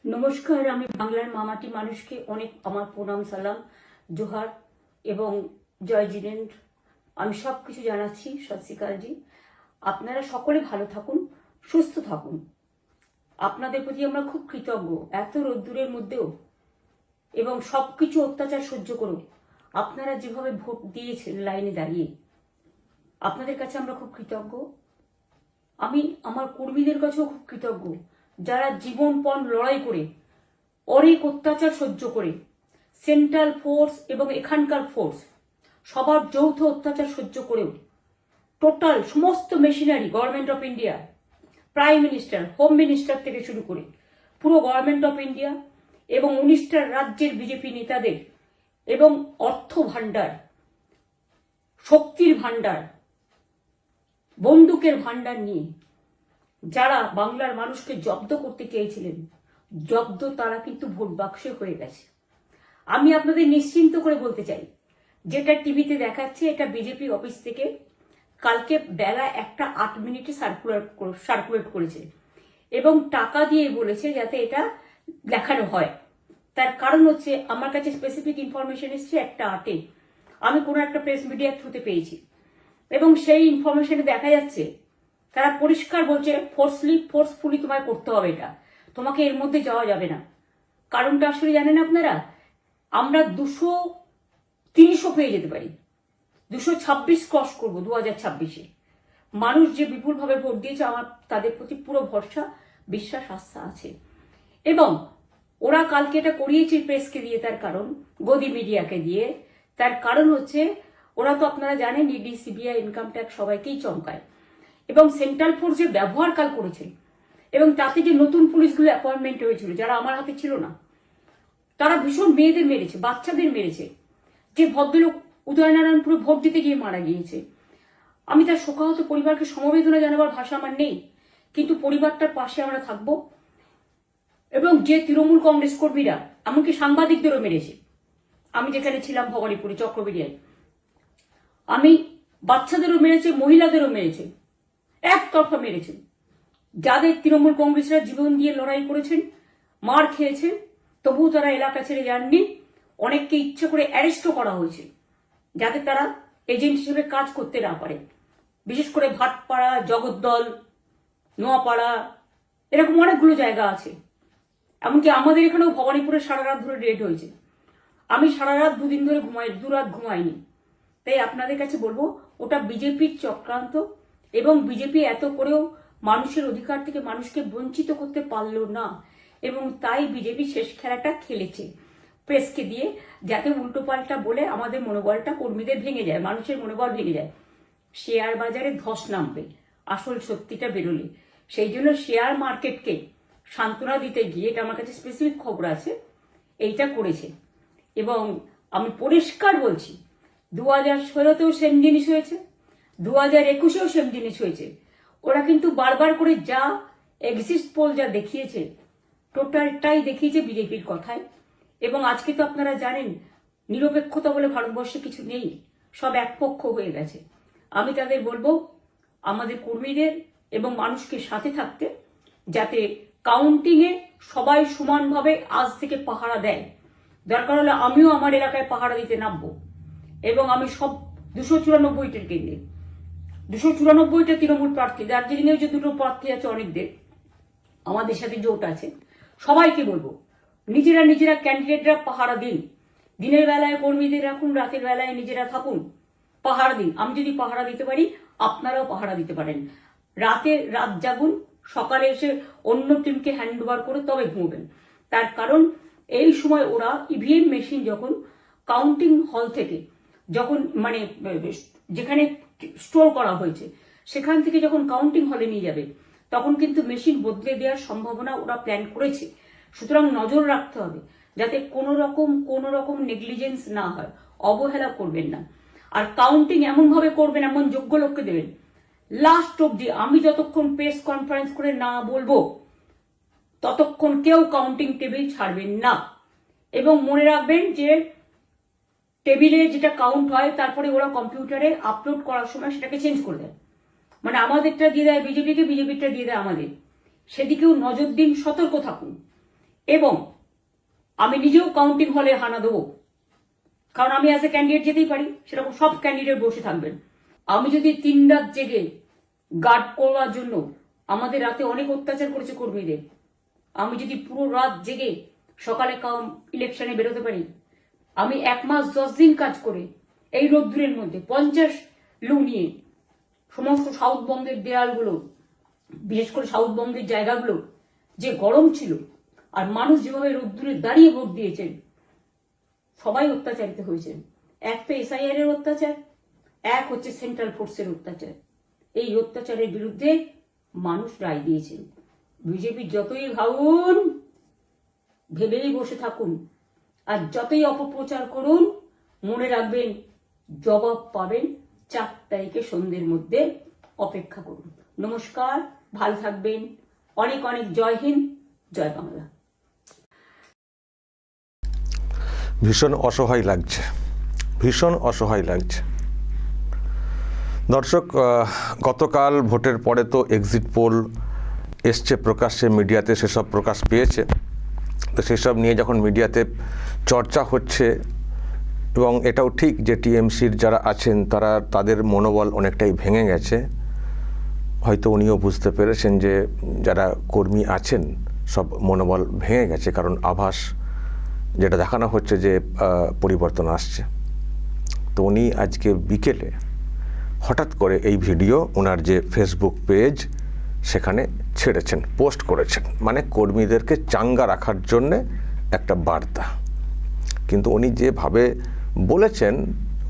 নমস্কার, আমি বাংলার মামাটি মানুষকে অনেক আমার প্রণাম, সালাম, জোহার এবং জয় জিনেন্দ্র। আমি সব কিছু জানাচ্ছি। সত শ্রী আকাল জি। আপনারা সকলে ভালো থাকুন, সুস্থ থাকুন। আপনাদের প্রতি আমরা খুব কৃতজ্ঞ। এত রোদ্দুরের মধ্যেও এবং সব কিছু অত্যাচার সহ্য করুন আপনারা যেভাবে ভোট দিয়েছেন লাইনে দাঁড়িয়ে, আপনাদের কাছে আমরা খুব কৃতজ্ঞ। আমি আমার কর্মীদের কাছেও খুব কৃতজ্ঞ, যারা জীবনপণ লড়াই করে অনেক অত্যাচার সহ্য করে সেন্ট্রাল ফোর্স এবং এখানকার ফোর্স সবার যৌথ অত্যাচার সহ্য করেও টোটাল সমস্ত machinery government of India, prime minister, home minister থেকে শুরু করে পুরো গভর্নমেন্ট অফ ইন্ডিয়া এবং 19টা রাজ্যের বিজেপি নেতাদের এবং অর্থ ভাণ্ডার, শক্তির ভাণ্ডার, বন্দুকের ভাণ্ডার নিয়ে যারা বাংলার মানুষকে জব্দ করতে চেয়েছিলেন, জব্দ তারা কিন্তু ভোট বাক্সে হয়ে গেছে। আমি আপনাদের নিশ্চিন্ত করে বলতে চাই, যেটা টিভিতে দেখাচ্ছে এটা বিজেপি অফিস থেকে কালকে বেলা 1:08 সার্কুলেট করেছে এবং টাকা দিয়ে বলেছে যাতে এটা দেখানো হয়। তার কারণ হচ্ছে আমার কাছে স্পেসিফিক ইনফরমেশন এসছে 1:08 আমি কোনো একটা প্রেস মিডিয়ার থ্রুতে পেয়েছি এবং সেই ইনফরমেশনে দেখা যাচ্ছে তারা পরিষ্কার বলছে ফোর্সফুলি তোমায় করতে হবে, এটা তোমাকে এর মধ্যে যাওয়া যাবে না। কারণটা আসলে জানেন আপনারা, আমরা 200-300 পেয়ে যেতে পারি, 226 ক্রস করবো 2026-এ। মানুষ যে বিপুলভাবে ভোট দিয়েছে, আমার তাদের প্রতি পুরো ভরসা, বিশ্বাস, আস্থা আছে। এবং ওরা কালকে এটা করিয়েছে প্রেসকে দিয়ে, তার কারণ গদি মিডিয়াকে দিয়ে। তার কারণ হচ্ছে ওরা তো আপনারা জানেন ইডি, সিবিআই, ইনকাম ট্যাক্স সবাইকেই চমকায় এবং সেন্ট্রাল ফোর্স যে ব্যবহার কাল করেছে এবং তাতে যে নতুন পুলিশগুলো অ্যাপয়েন্টমেন্ট হয়েছিল যারা আমার হাতে ছিল না, তারা ভীষণ মেয়েদের মেরেছে, বাচ্চাদের মেরেছে। যে ভদ্রলোক উদয়নারায়ণপুরে ভোট দিতে গিয়ে মারা গিয়েছে, আমি তার শোকাহত পরিবারকে সমবেদনা জানাবার ভাষা আমার নেই, কিন্তু পরিবারটার পাশে আমরা থাকবো। এবং যে তৃণমূল কংগ্রেস কর্মীরা এমনকি সাংবাদিকদেরও মেরেছে, আমি যেখানে ছিলাম ভবানীপুরে চক্রবেড়িয়ায়, আমি বাচ্চাদেরও মেরেছে, মহিলাদেরও মেরেছে, একতরফা মেরেছে। যাদের তৃণমূল কংগ্রেসরা জীবন দিয়ে লড়াই করেছেন, মার খেয়েছেন, তবুও তারা এলাকা ছেড়ে যাননি। অনেককে ইচ্ছে করে অ্যারেস্টও করা হয়েছে যাতে তারা এজেন্ট হিসেবে কাজ করতে না পারে। বিশেষ করে ভাটপাড়া, জগদ্দল, নোয়াপাড়া, এরকম অনেকগুলো জায়গা আছে। এমনকি আমাদের এখানেও ভবানীপুরে সারা রাত ধরে রেড হয়েছে। আমি সারা রাত 2 দিন ধরে দুরাত ঘুমাইনি। তাই আপনাদের কাছে বলবো, ওটা বিজেপির চক্রান্ত এবং বিজেপি এত করেও মানুষের অধিকার থেকে মানুষকে বঞ্চিত করতে পারলো না এবং তাই বিজেপি শেষ খেলাটা খেলেছে প্রেসকে দিয়ে, যাতে উল্টোপাল্টা বলে আমাদের মনোবলটা, কর্মীদের ভেঙে যায়, মানুষের মনোবল ভেঙে যায়। শেয়ার বাজারে ধস নামবে আসল সত্যিটা বেরোলে। সেই জন্য শেয়ার মার্কেটকে সান্ত্বনা দিতে গিয়ে, এটা আমার কাছে স্পেসিফিক খবর আছে, এইটা করেছে। এবং আমি পরিষ্কার বলছি, 2016তেও সেম জিনিস হয়েছে, 2021এও সেম জিনিস হয়েছে। ওরা কিন্তু বারবার করে যা এক্সিস্ট পোল যা দেখিয়েছে, টোটালটাই দেখিয়েছে বিজেপির কথায়। এবং আজকে তো আপনারা জানেন নিরপেক্ষতা বলে ভারতবর্ষে কিছু নেই, সব একপক্ষ হয়ে গেছে। আমি তাদের বলবো আমাদের কর্মীদের এবং মানুষকে সাথে থাকতে, যাতে কাউন্টিংয়ে সবাই সমানভাবে আজ থেকে পাহারা দেয়। দরকার হলে আমিও আমার এলাকায় পাহারা দিতে নামবো এবং আমি সব 294টা কেন্দ্রে, 294টা তৃণমূল প্রার্থী, দার্জিলিংয়েও যে 2টো প্রার্থী আছে অনেকদের, আমাদের সাথে জোট আছে, সবাইকে বলবো নিজেরা ক্যান্ডিডেটরা পাহারা দিন। দিনের বেলায় কর্মীদের রাখুন, রাতের বেলায় নিজেরা থাকুন, পাহারা দিন। আমি যদি পাহারা দিতে পারি, আপনারাও পাহারা দিতে পারেন। রাত জাগুন, সকালে এসে অন্য টিমকে হ্যান্ড ওভার করে তবে ঘুমবেন। তার কারণ এই সময় ওরা ইভিএম মেশিন যখন কাউন্টিং হল থেকে, যখন মানে যেখানে স্টোর করা হয়েছে সেখান থেকে যখন কাউন্টিং হলে নিয়ে যাবে, তখন কিন্তু মেশিন বদলে দেওয়ার সম্ভাবনা ওরা প্ল্যান করেছে। সুতরাং নজর রাখতে হবে যাতে কোনো রকম নেগলিজেন্স না হয়, অবহেলা করবেন না। আর কাউন্টিং এমনভাবে করবেন, এমন যোগ্য লোককে দেবেন লাস্ট অব্দি। আমি যতক্ষণ প্রেস কনফারেন্স করে না বলবো ততক্ষণ কেউ কাউন্টিং টেবিল ছাড়বেন না। এবং মনে রাখবেন যে টেবিলে যেটা কাউন্ট হয় তারপরে ওরা কম্পিউটারে আপলোড করার সময় সেটাকে চেঞ্জ করে দেয়। মানে আমাদেরটা দিয়ে দেয় বিজেপিকে, বিজেপিটা দিয়ে দেয় আমাদের। সেদিকেও নজর দিন, সতর্ক থাকুন। এবং আমি নিজেও কাউন্টিং হলে হানা দেবো, কারণ আমি অ্যাজ এ ক্যান্ডিডেট যেতেই পারি, সেরকম সব ক্যান্ডিডেট বসে থাকবেন। আমি যদি 3 রাত জেগে গার্ড করার জন্য, আমাদের রাতে অনেক অত্যাচার করেছে কর্মীদের, আমি যদি পুরো রাত জেগে সকালে ইলেকশনে বেরোতে পারি, আমি 1 মাস 10 দিন কাজ করে এই রোদ্দুরের মধ্যে 50 লু নিয়ে সমস্ত সাউথবঙ্গের দেয়ালগুলো, বিশেষ করে সাউথবঙ্গের জায়গাগুলো যে গরম ছিল, আর মানুষ যেভাবে রোদ্দুরে দাঁড়িয়ে ভোট দিয়েছেন, সবাই অত্যাচারিত হয়েছেন। এক তো এসআইআর এর অত্যাচার, এক হচ্ছে সেন্ট্রাল ফোর্সের অত্যাচার। এই অত্যাচারের বিরুদ্ধে মানুষ রায় দিয়েছেন। বিজেপি যতই ভাবুন, ভেবেই বসে থাকুন, আর যতই অপপ্রচার করুন, মনে রাখবেন জবাব পাবেন 4 তারিখে সন্ধ্যের মধ্যে। অপেক্ষা করুন। নমস্কার, ভালো থাকবেন। অনেক অনেক জয় হিন্দ, জয় বাংলা। ভীষণ অসহায় লাগছে, ভীষণ অসহায় লাগছে। দর্শক, গতকাল ভোটের পরে তো এক্সিট পোল এসছে প্রকাশ্যে, মিডিয়াতে সেসব প্রকাশ পেয়েছে। তো সেসব নিয়ে যখন মিডিয়াতে চর্চা হচ্ছে, এবং এটাও ঠিক যে টিএমসির যারা আছেন তাদের মনোবল অনেকটাই ভেঙে গেছে। হয়তো উনিও বুঝতে পেরেছেন যে যারা কর্মী আছেন সব মনোবল ভেঙে গেছে, কারণ আভাস যেটা দেখানো হচ্ছে যে পরিবর্তন আসছে। তো উনি আজকে বিকেলে হঠাৎ করে এই ভিডিও ওনার যে ফেসবুক পেজ সেখানে ছেড়েছেন, পোস্ট করেছেন, মানে কর্মীদেরকে চাঙ্গা রাখার জন্যে একটা বার্তা। কিন্তু উনি যেভাবে বলেছেন,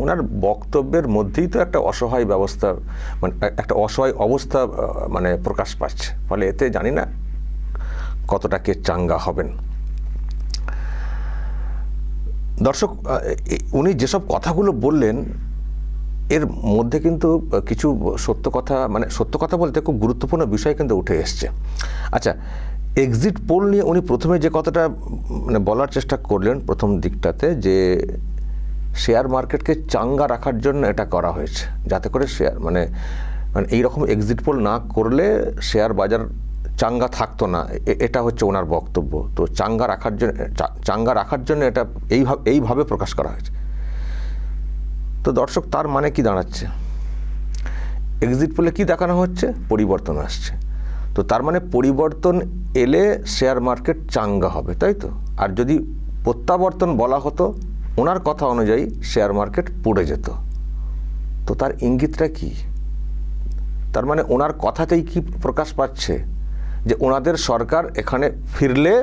ওনার বক্তব্যের মধ্যেই তো একটা অসহায় ব্যবস্থা, মানে একটা অসহায় অবস্থা মানে প্রকাশ পাচ্ছে। ফলে এতে জানি না কতটা কে চাঙ্গা হবেন। দর্শক, উনি যেসব কথাগুলো বললেন এর মধ্যে কিন্তু কিছু সত্য কথা, মানে সত্য কথা বলতে খুব গুরুত্বপূর্ণ বিষয় কিন্তু উঠে এসছে। আচ্ছা, এক্সিট পোল নিয়ে উনি প্রথমে যে কথাটা মানে বলার চেষ্টা করলেন প্রথম দিকটাতে, যে শেয়ার মার্কেটকে চাঙ্গা রাখার জন্য এটা করা হয়েছে, যাতে করে শেয়ার মানে এইরকম এক্সিট পোল না করলে শেয়ার বাজার চাঙ্গা থাকতো না, এটা হচ্ছে ওনার বক্তব্য। তো চাঙ্গা রাখার জন্য এটা এইভাবে প্রকাশ করা হয়েছে। তো দর্শক, তার মানে কি দাঁড়াচ্ছে? এক্সিট পোলে কি দেখানো হচ্ছে? পরিবর্তন আসছে। তো তার মানে পরিবর্তন এলে শেয়ার মার্কেট চাঙ্গা হবে, তাই তো? আর যদি প্রত্যাবর্তন বলা হতো, ওনার কথা অনুযায়ী শেয়ার মার্কেট পড়ে যেত। তো তার ইঙ্গিতটা কি? তার মানে ওনার কথাতেই কি প্রকাশ পাচ্ছে? যে ওনাদের সরকার এখানে ফিরলে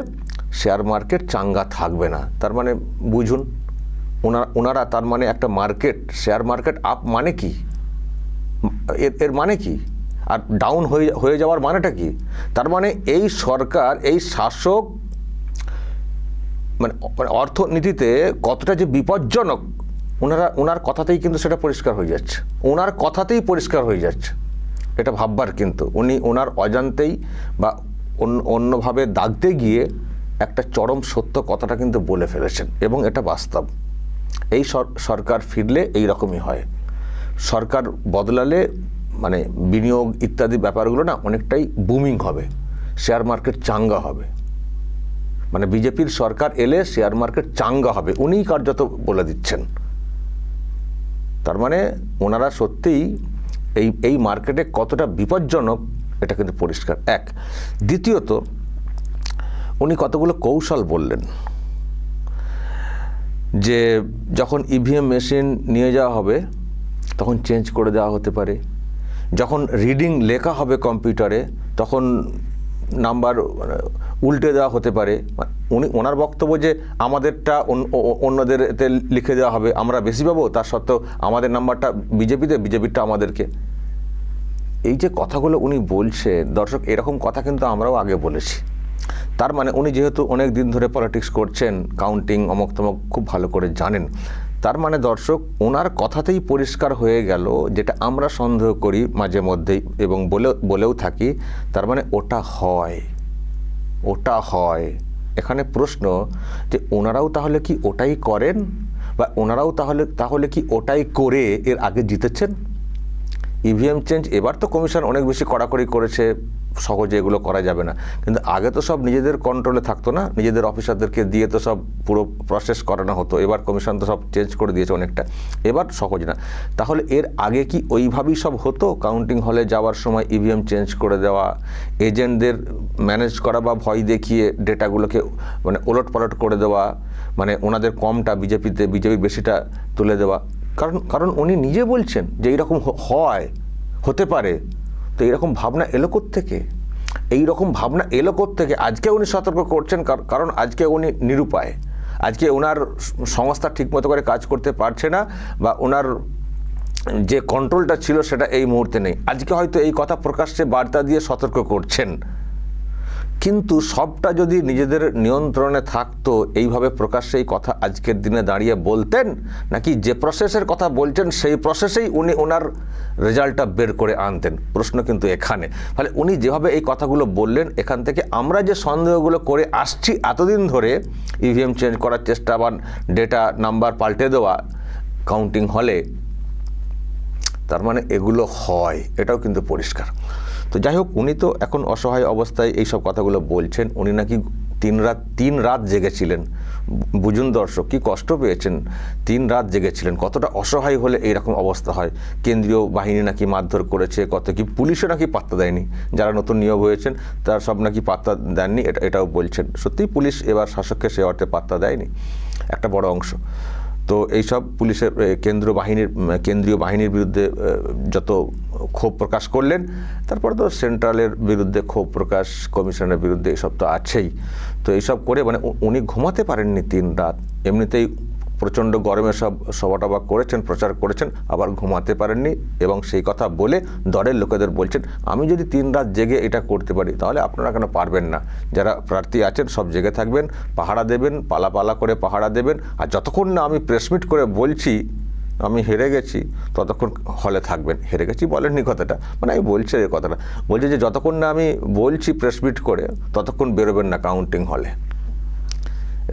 শেয়ার মার্কেট চাঙ্গা থাকবে না। তার মানে বুঝুন, ওনারা তার মানে একটা মার্কেট, শেয়ার মার্কেট আপ মানে কি, এর মানে কি? আর ডাউন হয়ে যাওয়ার মানেটা কি? তার মানে এই সরকার, এই শাসক মানে অর্থনীতিতে কতটা যে বিপজ্জনক, ওনার কথাতেই কিন্তু সেটা পরিষ্কার হয়ে যাচ্ছে। ওনার কথাতেই পরিষ্কার হয়ে যাচ্ছে। এটা ভাববার, কিন্তু উনি ওনার অজান্তেই বা অন্যভাবে দাগতে গিয়ে একটা চরম সত্য কথাটা কিন্তু বলে ফেলেছেন, এবং এটা বাস্তব। এই সরকার ফিরলে এই রকমই হয়। সরকার বদলালে মানে বিনিয়োগ ইত্যাদি ব্যাপারগুলো না অনেকটাই বুমিং হবে, শেয়ার মার্কেট চাঙ্গা হবে। মানে বিজেপির সরকার এলে শেয়ার মার্কেট চাঙ্গা হবে, উনিই কার্যত বলে দিচ্ছেন। তার মানে ওনারা সত্যিই এই মার্কেটে কতটা বিপজ্জনক এটা কিন্তু পরিষ্কার। এক, দ্বিতীয়ত উনি কতগুলো কৌশল বললেন, যে যখন ইভিএম মেশিন নিয়ে যাওয়া হবে তখন চেঞ্জ করে দেওয়া হতে পারে, যখন রিডিং লেখা হবে কম্পিউটারে তখন নাম্বার উল্টে দেওয়া হতে পারে। ওনার বক্তব্য যে আমাদেরটা অন্যদের এতে লিখে দেওয়া হবে, আমরা বেশি পাবো, তার সত্ত্বেও আমাদের নাম্বারটা বিজেপিরটা আমাদেরকে। এই যে কথাগুলো উনি বলছে, দর্শক, এরকম কথা কিন্তু আমরাও আগে বলেছি। তার মানে উনি যেহেতু অনেক দিন ধরে পলিটিক্স করছেন, কাউন্টিং অমক তমক খুব ভালো করে জানেন। তার মানে দর্শক, ওনার কথাতেই পরিষ্কার হয়ে গেল, যেটা আমরা সন্দেহ করি মাঝে মধ্যেই এবং বলেও থাকি, তার মানে ওটা হয়। এখানে প্রশ্ন যে ওনারাও তাহলে কি ওটাই করেন, বা ওনারাও তাহলে কি ওটাই করে এর আগে জিতেছেন? ইভিএম চেঞ্জ এবার তো কমিশন অনেক বেশি কড়াকড়ি করেছে, সহজে এগুলো করা যাবে না, কিন্তু আগে তো সব নিজেদের কন্ট্রোলে থাকতো না, নিজেদের অফিসারদেরকে দিয়ে তো সব পুরো প্রসেস করানো হতো। এবার কমিশন তো সব চেঞ্জ করে দিয়েছে অনেকটা, এবার সহজ না। তাহলে এর আগে কি ওইভাবেই সব হতো? কাউন্টিং হলে যাওয়ার সময় ইভিএম চেঞ্জ করে দেওয়া, এজেন্টদের ম্যানেজ করা বা ভয় দেখিয়ে ডেটাগুলোকে মানে ওলটপালট করে দেওয়া, মানে ওনাদের কমটা বিজেপির বেশিটা তুলে দেওয়া। কারণ উনি নিজে বলছেন যে এইরকম হতে পারে। তো এইরকম ভাবনা এলো কোত্থেকে? এইরকম ভাবনা এলো কোত্থেকে? আজকে উনি সতর্ক করছেন কারণ আজকে উনি নিরুপায়। আজকে ওনার সংস্থা ঠিকমতো করে কাজ করতে পারছে না, বা ওনার যে কন্ট্রোলটা ছিল সেটা এই মুহূর্তে নেই। আজকে হয়তো এই কথা প্রকাশ্যে বার্তা দিয়ে সতর্ক করছেন, কিন্তু সবটা যদি নিজেদের নিয়ন্ত্রণে থাকতো এইভাবে প্রকাশ্যে এই কথা আজকের দিনে দাঁড়িয়ে বলতেন, নাকি যে প্রসেসের কথা বলছেন সেই প্রসেসেই উনি ওনার রেজাল্টটা বের করে আনতেন? প্রশ্ন কিন্তু এখানে। ফলে উনি যেভাবে এই কথাগুলো বললেন, এখান থেকে আমরা যে সন্দেহগুলো করে আসছি এতদিন ধরে, ইভিএম চেঞ্জ করার চেষ্টা বা ডেটা নাম্বার পাল্টে দেওয়া কাউন্টিং হলে, তার মানে এগুলো হয়, এটাও কিন্তু পরিষ্কার। তো যাই হোক, উনি তো এখন অসহায় অবস্থায় এইসব কথাগুলো বলছেন। উনি নাকি তিন রাত জেগেছিলেন। বুঝুন দর্শক, কি কষ্ট পেয়েছেন। 3 রাত জেগেছিলেন। কতটা অসহায় হলে এইরকম অবস্থা হয়। কেন্দ্রীয় বাহিনী নাকি মারধর করেছে, কত কি, পুলিশও নাকি পাত্তা দেয়নি। যারা নতুন নিয়োগ হয়েছেন তারা সব নাকি পাত্তা দেননি, এটাও বলছেন। সত্যিই পুলিশ এবার শাসককে সে অর্থে পাত্তা দেয়নি একটা বড় অংশ। তো এইসব পুলিশের কেন্দ্রীয় বাহিনীর বিরুদ্ধে যত ক্ষোভ প্রকাশ করলেন, তারপরে তো সেন্ট্রালের বিরুদ্ধে ক্ষোভ প্রকাশ, কমিশনের বিরুদ্ধে এসব তো আছেই। তো এইসব করে মানে উনি ঘুমাতে পারেননি 3 রাত। এমনিতেই প্রচণ্ড গরমে সব সভা-টভা করেছেন, প্রচার করেছেন, আবার ঘুমাতে পারেননি। এবং সেই কথা বলে দলের লোকেদের বলছেন, আমি যদি 3 রাত জেগে এটা করতে পারি, তাহলে আপনারা কেন পারবেন না? যারা প্রার্থী আছেন সব জেগে থাকবেন, পাহারা দেবেন, পালা করে পাহারা দেবেন। আর যতক্ষণ না আমি প্রেসমিট করে বলছি আমি হেরে গেছি, ততক্ষণ হলে থাকবেন। হেরে গেছি বলেননি কথাটা, মানে আমি বলছি এই কথাটা, বলছি যে যতক্ষণ না আমি বলছি প্রেসমিট করে, ততক্ষণ বেরোবেন না কাউন্টিং হলে।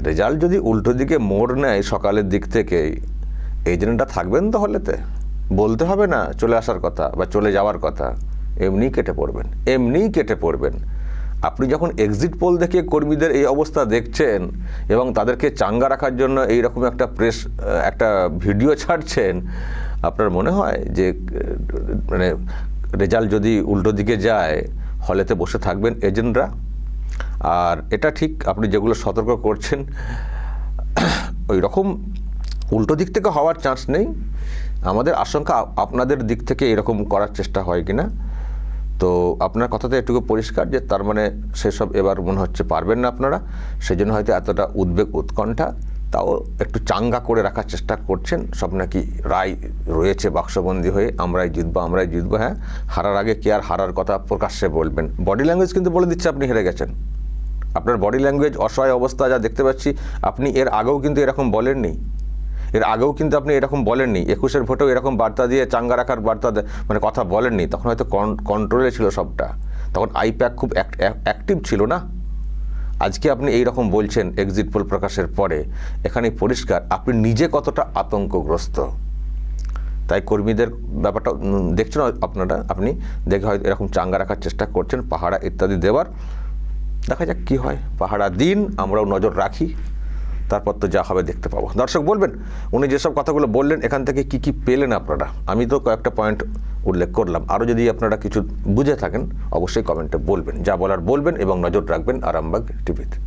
রেজাল্ট যদি উল্টো দিকে মোড় নেয় সকালের দিক থেকেই, এজেন্টটা থাকবেন তো হলেতে? বলতে হবে না চলে আসার কথা বা চলে যাওয়ার কথা, এমনিই কেটে পড়বেন। আপনি যখন এক্সিট পোল দেখে কর্মীদের এই অবস্থা দেখছেন এবং তাদেরকে চাঙ্গা রাখার জন্য এইরকম একটা ভিডিও ছাড়ছেন, আপনার মনে হয় যে মানে রেজাল্ট যদি উল্টো দিকে যায় হলেতে বসে থাকবেন এজেন্টরা? আর এটা ঠিক, আপনি যেগুলো সতর্ক করছেন ওই রকম উল্টো দিক থেকে হওয়ার চান্স নেই। আমাদের আশঙ্কা আপনাদের দিক থেকে এরকম করার চেষ্টা হয় কিনা। তো আপনার কথাতে একটু পরিষ্কার যে তার মানে সেসব এবার মনে হচ্ছে পারবেন না আপনারা, সেই জন্য হয়তো এতটা উদ্বেগ উৎকণ্ঠা। তাও একটু চাঙ্গা করে রাখার চেষ্টা করছেন। সব নাকি রায় রয়েছে বাক্সবন্দি হয়ে, আমরাই জিতবো। হ্যাঁ, হারার আগে কে আর হারার কথা প্রকাশ্যে বলবেন? বডি ল্যাঙ্গুয়েজ কিন্তু বলে দিচ্ছে আপনি হেরে গেছেন। আপনার বডি ল্যাঙ্গুয়েজ, অসহায় অবস্থা যা দেখতে পাচ্ছি, আপনি এর আগেও কিন্তু এরকম বলেননি। 21-এর ভোটেও এরকম বার্তা দিয়ে চাঙ্গা রাখার মানে কথা বলেননি। তখন হয়তো কন্ট্রোলে ছিল সবটা, তখন আইপ্যাক খুব অ্যাক্টিভ ছিল না। আজকে আপনি এই রকম বলছেন এক্সিট পোল প্রকাশের পরে, এখানেই পরিষ্কার আপনি নিজে কতটা আতঙ্কগ্রস্ত। তাই কর্মীদের ব্যাপারটা দেখছেন আপনারা, আপনি দেখে হয়তো এরকম চাঙ্গা রাখার চেষ্টা করছেন, পাহারা ইত্যাদি দেওয়ার। দেখা যাক কি হয়। পাহারা দিন, আমরাও নজর রাখি, তারপর তো যা হবে দেখতে পাবো। দর্শক বলবেন উনি যেসব কথাগুলো বললেন এখান থেকে কি পেলেন আপনারা? আমি তো কয়েকটা পয়েন্ট উল্লেখ করলাম। আরও যদি আপনারা কিছু বুঝে থাকেন অবশ্যই কমেন্টে বলবেন, যা বলার বলবেন এবং নজর রাখবেন আরামবাগ টিভিতে।